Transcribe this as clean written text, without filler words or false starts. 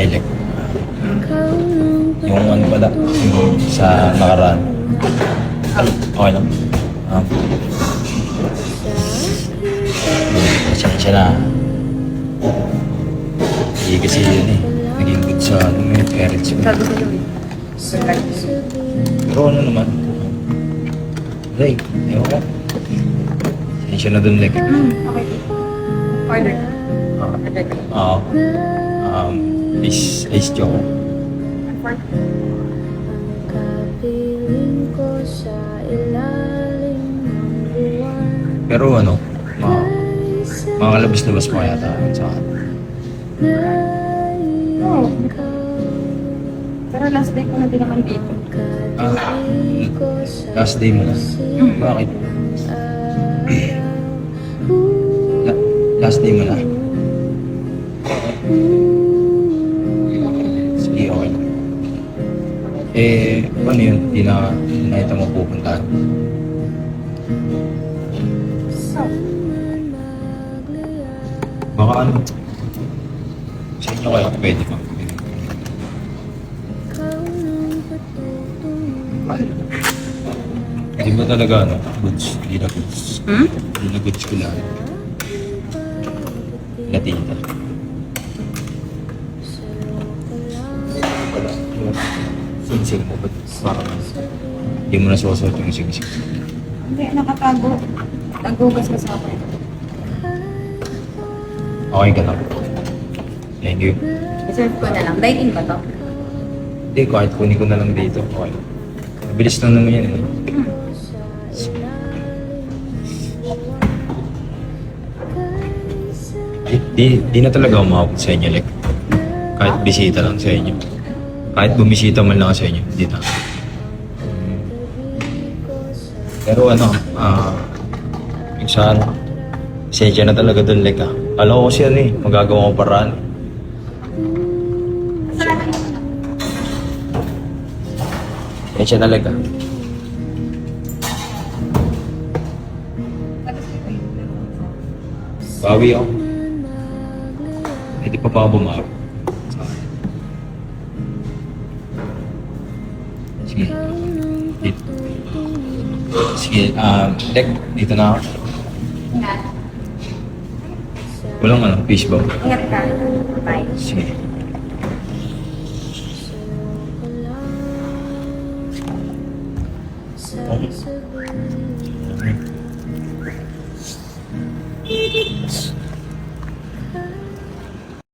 Ilek. Yung ano pala, yung sa nakaraan. Okay lang. Pasensya na. Hindi kasi yun eh. Naging good sa yung parents ko. Sabi ko yun. Pero ano naman? Ray, ewan ko. Pasensya na dun, like. Okay. Order. Order ka. Oo. Ice choco. Pero ano, makakalabas-labas mo yata sa akin. Oo. Pero last day ko na din naman dito. Last day mo na. Bakit? Last day mo na. Sige, okay. Ano yun? Di na ito mo pupuntahan. So, Baka ano? Sa inyo kaya pwede pa. Di ba talaga ano? Goods? Hindi na goods. Hindi na goods ko lang. Latinta. Singsing mo ba? Parang hindi mo nasusuot yung singsing. hindi, nakatago. Nagugas ka sa akin. Okay ka lang. Thank you. Reserve ko na lang. Dine-in ba to? Hindi, kahit kunin ko na lang dito. Okay. Mabilis lang naman yan eh. Di na talaga umabot sa inyo, like, kahit bisita lang sa inyo. Kahit bumisita man lang sa inyo, hindi na. Pero ano, yung sa ano, pasensya na talaga doon, like, alam ko kasi ano eh, magagawa ko paraan. Pasensya na like, bawi ako. Hindi pa ako bumawi. Sige. Dito. Sige, Dek, dito na ako. Walang ano, fishbowl. Ingat ka. Bye. Sige. Okay.